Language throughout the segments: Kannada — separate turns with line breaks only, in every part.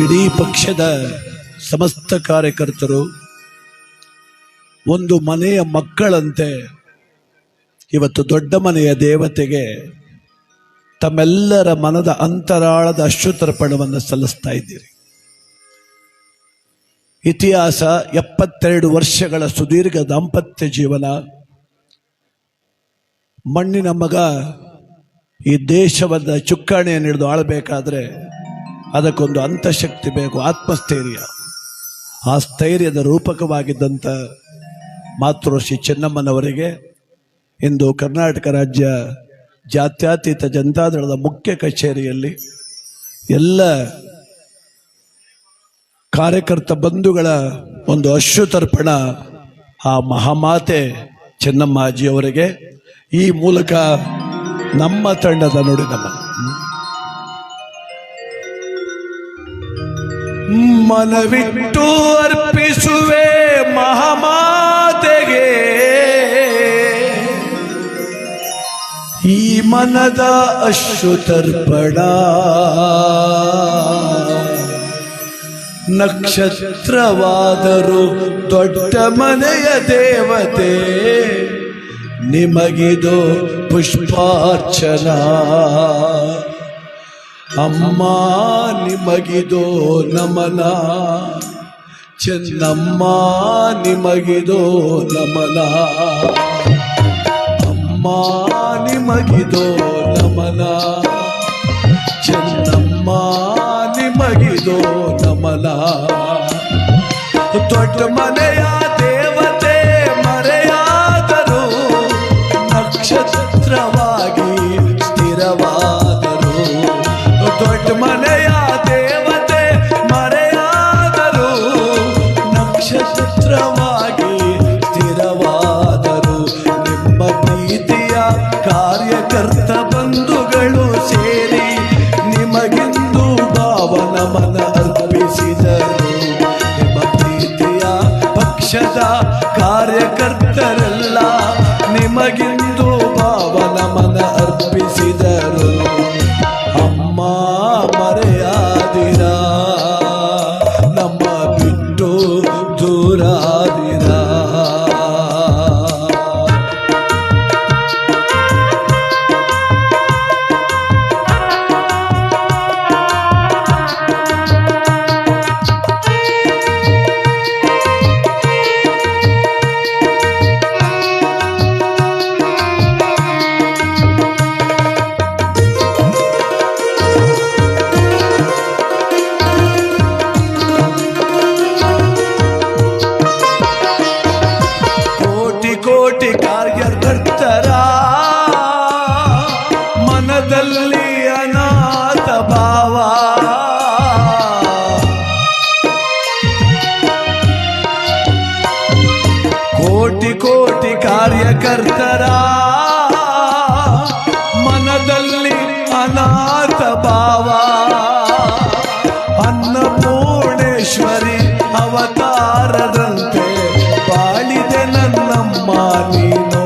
ಇಡೀ ಪಕ್ಷದ ಸಮಸ್ತ ಕಾರ್ಯಕರ್ತರು ಒಂದು ಮನೆಯ ಮಕ್ಕಳಂತೆ ಇವತ್ತು ದೊಡ್ಡ ಮನೆಯ ದೇವತೆಗೆ ತಮ್ಮೆಲ್ಲರ ಮನದ ಅಂತರಾಳದ ಅಶ್ರುತರ್ಪಣವನ್ನು ಸಲ್ಲಿಸ್ತಾ ಇದ್ದೀರಿ. ಇತಿಹಾಸ 72 ವರ್ಷಗಳ ಸುದೀರ್ಘ ದಾಂಪತ್ಯ ಜೀವನ. ಮಣ್ಣಿನ ಮಗ ಈ ದೇಶವನ್ನು ಚುಕ್ಕಾಣಿಯನ್ನು ಹಿಡಿದು ಆಳಬೇಕಾದ್ರೆ ಅದಕ್ಕೊಂದು ಅಂತಃಶಕ್ತಿ ಬೇಕು, ಆತ್ಮಸ್ಥೈರ್ಯ. ಆ ಸ್ಥೈರ್ಯದ ರೂಪಕವಾಗಿದ್ದಂಥ ಮಾತೃಶ್ರೀ ಚೆನ್ನಮ್ಮನವರಿಗೆ ಇಂದು ಕರ್ನಾಟಕ ರಾಜ್ಯ ಜಾತ್ಯತೀತ ಜನತಾದಳದ ಮುಖ್ಯ ಕಚೇರಿಯಲ್ಲಿ ಎಲ್ಲ ಕಾರ್ಯಕರ್ತ ಬಂಧುಗಳ ಒಂದು ಅಶ್ರುತರ್ಪಣ ಆ ಮಹಾಮಾತೆ ಚೆನ್ನಮ್ಮಾಜಿಯವರಿಗೆ ಈ ಮೂಲಕ ನಮ್ಮ ತಂಡದ ನೋಡಿ ನಮ್ಮ ಮನವಿಟ್ಟು ಅರ್ಪಿಸುವೆ ಮಹಾಮಾತೆಗೆ ಈ ಮನದ ಅಶ್ರುತರ್ಪಣ. ನಕ್ಷತ್ರವಾದರೂ ದೊಡ್ಡ ಮನೆಯ ದೇವತೆ ನಿಮಗಿದು ಪುಷ್ಪಾರ್ಚನ. ಅಮ್ಮ ನಿಮಗಿದು ನಮನ, ಚೆನ್ನಮ್ಮ ನಿಮಗಿದು ನಮನ. ಅಮ್ಮ ನಿಮಗಿದು ನಮನ, ಚೆನ್ನಮ್ಮ ನಿಮಗಿದು ನಮನ. ದೊಡ್ಡ ಮನೆಯ ದೇವತೆ ಮರೆಯಾದರು, ನಕ್ಷತ್ರವಾಗಿ ಸ್ಥಿರವಾದರು. ದೊಡ್ಡ ಮನೆಯ ದೇವತೆ ಮರೆಯಾದರು, ನಕ್ಷತ್ರವಾಗಿ ಸ್ಥಿರವಾದರು. ನಿಮ್ಮ ಪ್ರೀತಿಯ ಕಾರ್ಯಕರ್ತ ಬಂಧುಗಳು ಸೇರಿ ನಿಮಗಿಂದು ಭಾವನಮನ ಅರ್ಪಿಸಿದರು. ನಿಮ್ಮ ಪ್ರೀತಿಯ ಪಕ್ಷದ ಕಾರ್ಯಕರ್ತರೆಲ್ಲ ನಿಮಗಿಂದು ಭಾವನಮನ ಅರ್ಪಿಸಿದರು. ಅಮ್ಮ ಮರೆಯಾದಿರ, ನಮ್ಮ ಬಿಟ್ಟು ದೂರಾದಿರ. ಕೋಟಿ ಕಾರ್ಯಕರ್ತರ ಮನದಲ್ಲಿ ಅನಾಥ ಭಾವ. ಕೋಟಿ ಕೋಟಿ ಕಾರ್ಯಕರ್ತರ ಮನದಲ್ಲಿ ಅನಾಥ ಭಾವ. ಅನ್ನಪೂರ್ಣೇಶ್ವರಿ ಅವತಾರದಂತೆ ಬಾಳಿದೆ ನನ್ನಮ್ಮ ನೀನು,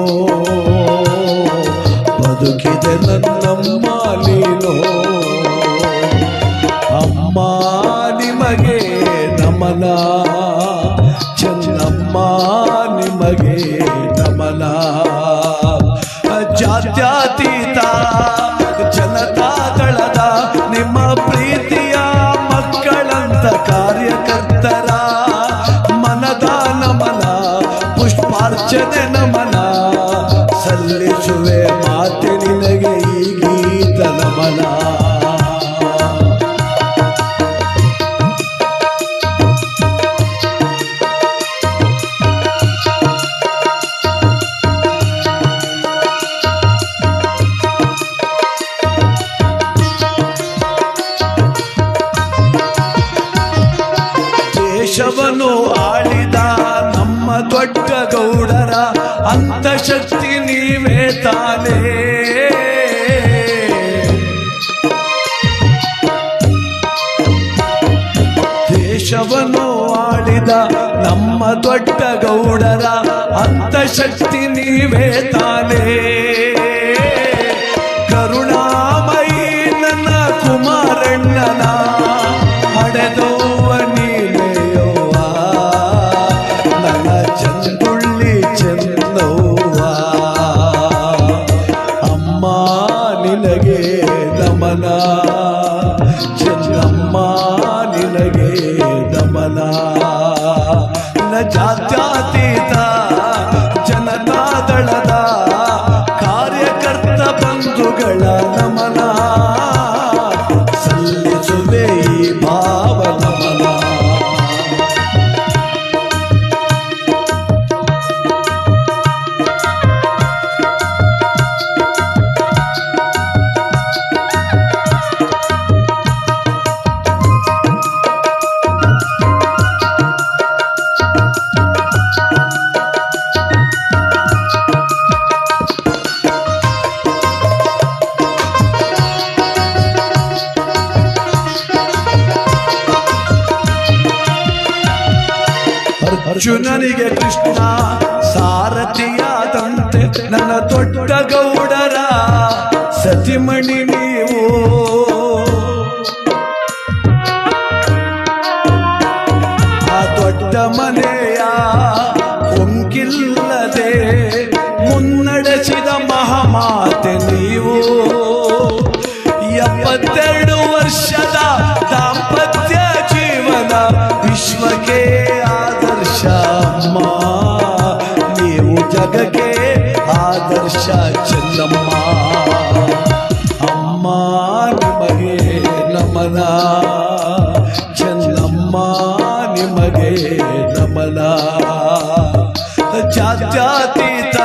ಬದುಕಿದೆ ನನ್ನಮ್ಮ ನೀನು. ಅಮ್ಮ ನಿಮಗೆ ನಮನ, ಚೆನ್ನಮ್ಮ ನಿಮಗೆ ನಮನ. ಜಾತ್ಯತೀತ ಜನತಾದಳದ ನಿಮ್ಮ ಪ್ರೀತಿಯ ಮಕ್ಕಳಂತ ಕಾರ್ಯಕರ್ತರ ಮನದ ನಮನ, ಪುಷ್ಪಾರ್ಚನೆ ನಮನ ಸಲ್ಲಿಸುವೆ ಮಾತೆ ನಿನಗೆ ಈ ಗೀತ ನಮನ. ದೇಶವನ್ನು ಆಳಿದ ನಮ್ಮ ದೊಡ್ಡ ಗೌಡರ ಅಂತಃಶಕ್ತಿ ನೀವೇ ತಾನೇ. ದೇಶವನ್ನು ಆಳಿದ ನಮ್ಮ ದೊಡ್ಡ ಗೌಡರ ಅಂತಃಶಕ್ತಿ ನೀವೇ ತಾನೇ. ಕರುಣಾಮಯಿ ನನ್ನ ಕುಮಾರಣ್ಣನ ಹಡೆದು ನಿನಗೆ ನಮನ, ಚೆನ್ನಮ್ಮ ನಿನಗೆ ನಮನ. ಜಾತ್ಯತೀತ ಜನತಾದಳದ ಕಾರ್ಯಕರ್ತ ಬಂಧುಗಳ ನಮನ, ಸಲ್ಲಿಸುವೆ ಈ ಭಾವ ನಮನ. ಅರ್ಜುನನಿಗೆ ಕೃಷ್ಣ ಸಾರಥಿಯಾದಂತೆ ನನ್ನ ದೊಡ್ಡ ಗೌಡರ ಸತಿಮಣಿ ನೀವು. ಆ ದೊಡ್ಡ ಮನೆಯ ಹೊಂಗಿಲ್ಲದೆ ಮುನ್ನಡೆಸಿದ ಮಹಾಮಾತೆ ನೀವು. 72 ವರ್ಷದ ದಾಂಪತ್ಯ ಜೀವನ ವಿಶ್ವಕ್ಕೆ ಆದರ್ಶ ಅಮ್ಮ, ನೀವು ಜಗಕ್ಕೆ ಆದರ್ಶ ಚೆನ್ನಮ್ಮ. ಅಮ್ಮ ನಿಮಗೆ ನಮನ, ಚೆನ್ನಮ್ಮ ನಿಮಗೆ ನಮನ. ಜಾತ್ಯತೀತ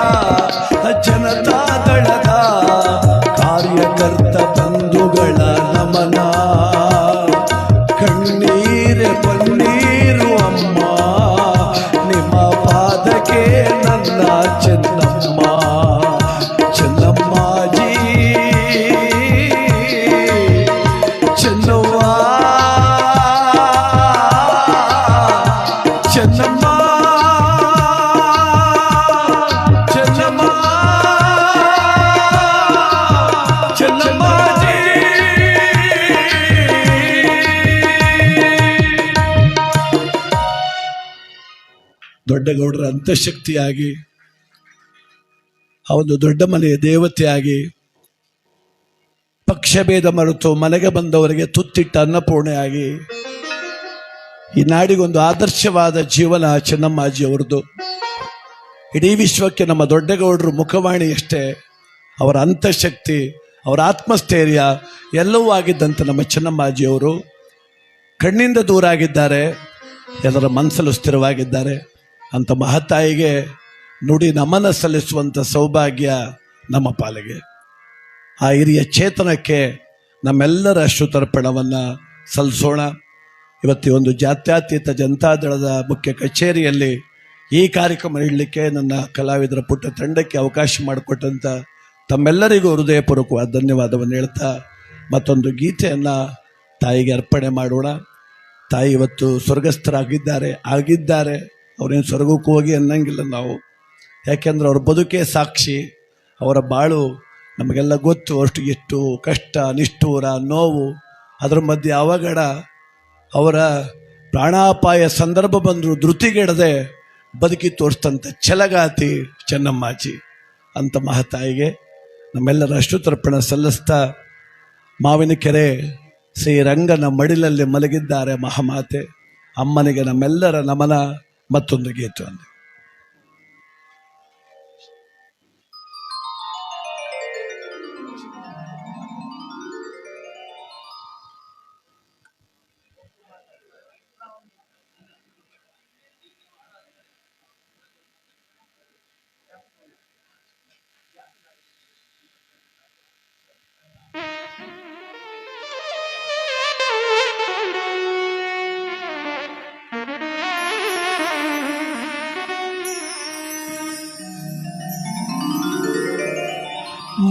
ಜನತಾದಳದ ಕಾರ್ಯಕರ್ತ ಬಂಧುಗಳ ನಮನ, ಕಣ್ಣೀರೆ ಪನ್ನೀರು ಅಮ್ಮ, ನಿಮ್ಮ ಪಾದಕ್ಕೆ ನನ್ನ ಚೆನ್ನಮ್ಮ. ಚೆನ್ನಮ್ಮಾಜಿ ಚೆನ್ನವ್ವ, ಚೆನ್ನಮ್ಮ ಚೆನ್ನಮ್ಮ ಚೆನ್ನಮ್ಮಾಜಿ. ದೊಡ್ಡಗೌಡರ ಅಂತಃಶಕ್ತಿಯಾಗಿ, ಆ ಒಂದು ದೊಡ್ಡ ಮನೆಯ ದೇವತೆಯಾಗಿ, ಪಕ್ಷಭೇದ ಮರೆತು ಮನೆಗೆ ಬಂದವರಿಗೆ ತುತ್ತಿಟ್ಟ ಅನ್ನಪೂರ್ಣೆಯಾಗಿ, ಈ ನಾಡಿಗೊಂದು ಆದರ್ಶವಾದ ಜೀವನ ಚೆನ್ನಮ್ಮಾಜಿಯವರದು. ಇಡೀ ವಿಶ್ವಕ್ಕೆ ನಮ್ಮ ದೊಡ್ಡಗೌಡರು ಮುಖವಾಣಿಯಷ್ಟೇ, ಅವರ ಅಂತಃಶಕ್ತಿ, ಅವರ ಆತ್ಮಸ್ಥೈರ್ಯ ಎಲ್ಲವೂ ಆಗಿದ್ದಂಥ ನಮ್ಮ ಚೆನ್ನಮ್ಮಾಜಿಯವರು ಕಣ್ಣಿಂದ ದೂರ ಆಗಿದ್ದಾರೆ, ಎಲ್ಲರ ಮನಸ್ಸಲ್ಲೂ ಸ್ಥಿರವಾಗಿದ್ದಾರೆ. ಅಂಥ ಮಹತಾಯಿಗೆ ನುಡಿ ನಮನ ಸಲ್ಲಿಸುವಂಥ ಸೌಭಾಗ್ಯ ನಮ್ಮ ಪಾಲಿಗೆ. ಆ ಹಿರಿಯ ಚೇತನಕ್ಕೆ ನಮ್ಮೆಲ್ಲರ ಅಶ್ರುತರ್ಪಣವನ್ನು ಸಲ್ಲಿಸೋಣ. ಇವತ್ತು ಒಂದು ಜಾತ್ಯತೀತ ಜನತಾದಳದ ಮುಖ್ಯ ಕಚೇರಿಯಲ್ಲಿ ಈ ಕಾರ್ಯಕ್ರಮ ನೀಡಲಿಕ್ಕೆ ನನ್ನ ಕಲಾವಿದರ ಪುಟ್ಟ ತಂಡಕ್ಕೆ ಅವಕಾಶ ಮಾಡಿಕೊಟ್ಟಂಥ ತಮ್ಮೆಲ್ಲರಿಗೂ ಹೃದಯಪೂರ್ವಕವಾದ ಧನ್ಯವಾದವನ್ನು ಹೇಳ್ತಾ ಮತ್ತೊಂದು ಗೀತೆಯನ್ನು ತಾಯಿಗೆ ಅರ್ಪಣೆ ಮಾಡೋಣ. ತಾಯಿ ಇವತ್ತು ಸ್ವರ್ಗಸ್ಥರಾಗಿದ್ದಾರೆ. ಅವ್ರೇನು ಸ್ವರ್ಗಕ್ಕೆ ಹೋಗಿ ಅನ್ನಂಗಿಲ್ಲ ನಾವು, ಯಾಕೆಂದ್ರೆ ಅವ್ರ ಬದುಕೇ ಸಾಕ್ಷಿ. ಅವರ ಬಾಳು ನಮಗೆಲ್ಲ ಗೊತ್ತು. ಅಷ್ಟು ಎಷ್ಟು ಕಷ್ಟ, ನಿಷ್ಠೂರ, ನೋವು, ಅದರ ಮಧ್ಯೆ ಅವಘಡ, ಅವರ ಪ್ರಾಣಾಪಾಯ ಸಂದರ್ಭ ಬಂದರೂ ಧೃತಿಗೆಡದೆ ಬದುಕಿ ತೋರಿಸ್ತಂಥ ಛಲಗಾತಿ ಚೆನ್ನಮ್ಮಾಜಿ. ಅಂಥ ಮಹತಾಯಿಗೆ ನಮ್ಮೆಲ್ಲರ ಅಶ್ರುತರ್ಪಣ ಸಲ್ಲಿಸ್ತಾ, ಮಾವಿನಕೆರೆ ಶ್ರೀರಂಗನ ಮಡಿಲಲ್ಲಿ ಮಲಗಿದ್ದಾರೆ ಮಹಾಮಾತೆ ಅಮ್ಮನಿಗೆ ನಮ್ಮೆಲ್ಲರ ನಮನ. ಮತ್ತೊಂದು ಗೀತೆ.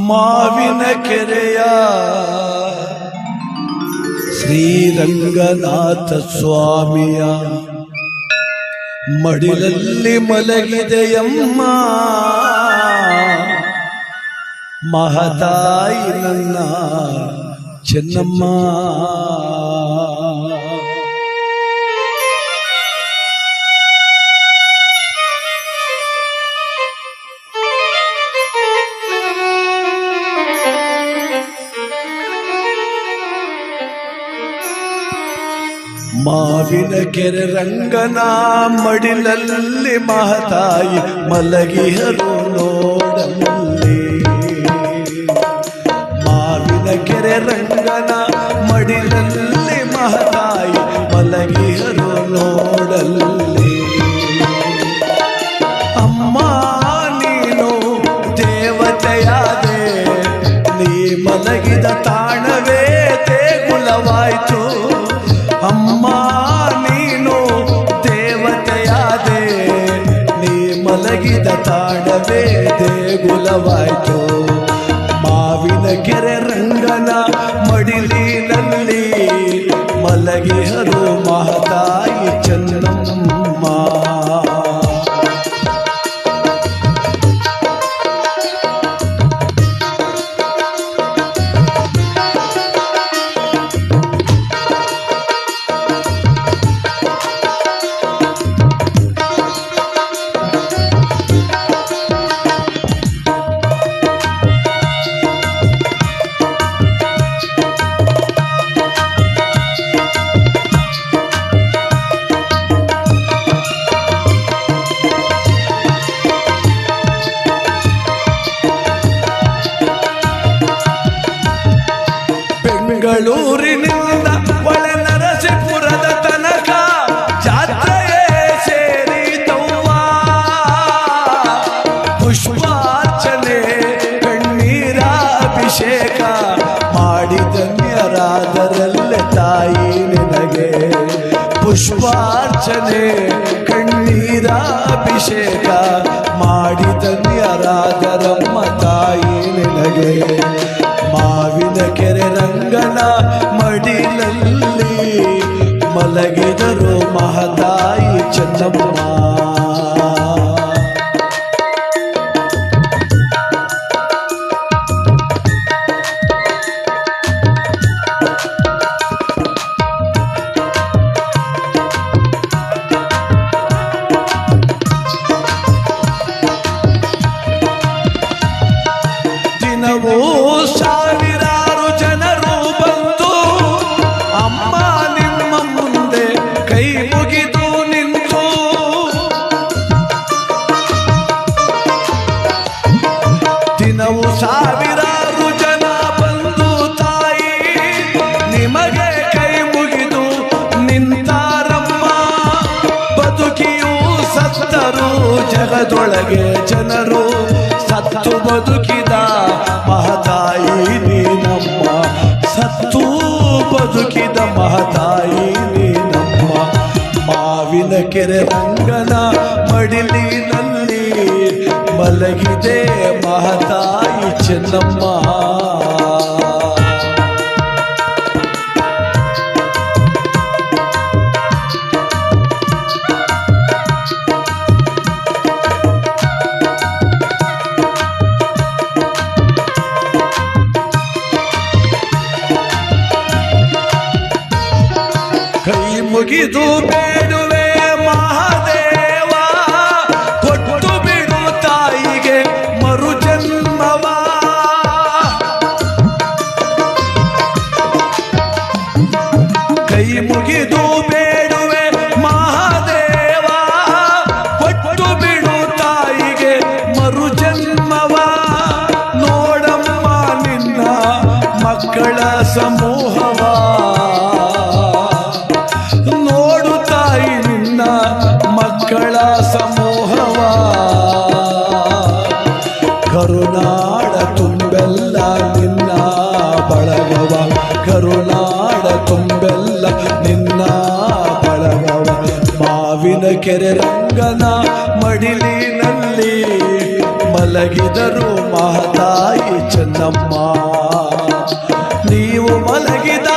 ಮಾವಿನ ಕೆರೆಯ ಶ್ರೀರಂಗನಾಥ ಸ್ವಾಮಿಯ ಮಡಿಲಲ್ಲಿ ಮಲಗಿದೆಯಮ್ಮ ಮಹತಾಯಿ ನನ್ನ ಚೆನ್ನಮ್ಮ. ಮಾವಿನ ಕೆರೆ ರಂಗನ ಮಡಿಲಲ್ಲಿ ಮಹತಾಯಿ ಮಲಗಿಹರು ನೋಡಲ್ಲಿ. ಮಾವಿನ ಕೆರೆ ರಂಗನ ಮಡಿಲಲ್ಲಿ ಮಹತಾಯಿ ಮಲಗಿಹರು ನೋಡಲ್ಲಿ. ಅಮ್ಮ ನೀನು ದೇವತೆಯಾದೆ, ನೀ ಮಲಗಿದ ತಾಣವೇ ದೇಗುಲವಾಯ್ತು. ಅಮ್ಮ ನೀನು ದೇವತೆಯಾದೆ, ನೀ ಮಲಗಿದ ತಾಣವೇ ದೇಗುಲವಾಯ್ತು. ಮಾವಿನ ಕೆರೆ ರಂಗನ ಮಡಿಲಿನಲ್ಲಿ ಮಲಗಿಹರು ಮಹತಾಯಿ ಚೆನ್ನಮ್ಮ. ಬೆಂಗಳೂರಿನಿಂದ ಒಳನರಸೀಪುರದ ತನಕ ಜಾತ್ರೆಯೇ ಸೇರಿತವ್ವ. ಪುಷ್ಪಾರ್ಚನೆ ಕಣ್ಣೀರ ಅಭಿಷೇಕ ಮಾಡಿದನ್ಯರಾದರಲ್ಲೇ ತಾಯಿ ನಿನಗೆ. ಪುಷ್ಪಾರ್ಚನೆ ಕಣ್ಣೀರ ಅಭಿಷೇಕ ಮಾಡಿದನ್ಯರಾದರಮ್ಮ ತಾಯಿ ನಿನಗೆ. ಮಾವಿನ ಕೆರೆ ರಂಗನ ಮಡಿಲಲ್ಲಿ ಮಲಗಿದರು ಮಹತಾಯಿ ಚೆನ್ನಮ್ಮ. ದಿನವೂ ಸಾವಿರಾರು ಜನರು ಬಂದು ಅಮ್ಮ ನಿಮ್ಮ ಮುಂದೆ ಕೈ ಮುಗಿದು ನಿಂತು. ದಿನವೂ ಸಾವಿರಾರು ಜನ ಬಂದು ತಾಯಿ ನಿಮಗೆ ಕೈ ಮುಗಿದು ನಿಂತಾರಮ್ಮ. ಬದುಕಿಯೂ ಸತ್ತರು ಜಗದೊಳಗೆ ಜನರು, ಸತ್ತು ಬದುಕಿದ ಮಹತಾಯಿ ನೀನಮ್ಮ. ಸತ್ತು ಬದುಕಿದ ಮಹತಾಯಿ ನೀನಮ್ಮ. ಮಾವಿನ ಕೆರೆ ರಂಗನ ಮಡಿಲಿನಲ್ಲಿ ಮಲಗಿದೆ ಮಹತಾಯಿ ಚೆನ್ನಮ್ಮ. ಕೈ ಮುಗಿದು ಬೇಡುವೆ ಮಹಾದೇವ, ಕೊಟ್ಟು ಬಿಡು ತಾಯಿಗೆ ಮರು ಜನ್ಮವ. ಕೈ ಮುಗಿದು ಬೇಡುವೆ ಮಹಾದೇವ, ಕೊಟ್ಟು ಬಿಡು ತಾಯಿಗೆ ಮರು ಜನ್ಮವ. ನೋಡಮ್ಮ ನಿನ್ನ ಮಕ್ಕಳ ಸಮೂಹವ, ನೋಡು ತಾಯಿ ನಿನ್ನ ಮಕ್ಕಳ ಸಮೂಹವ. ಕರುನಾಡ ತುಂಬೆಲ್ಲ ನಿನ್ನ ಬಳಗವ, ಕರುನಾಡ ತುಂಬೆಲ್ಲ ನಿನ್ನ ಬಳಗವ. ಮಾವಿನ ಕೆರೆ ರಂಗನ ಮಡಿಲಿನಲ್ಲಿ ಮಲಗಿದರು ಮಹತಾಯಿ ಚೆನ್ನಮ್ಮ. ನೀವು ಮಲಗಿದ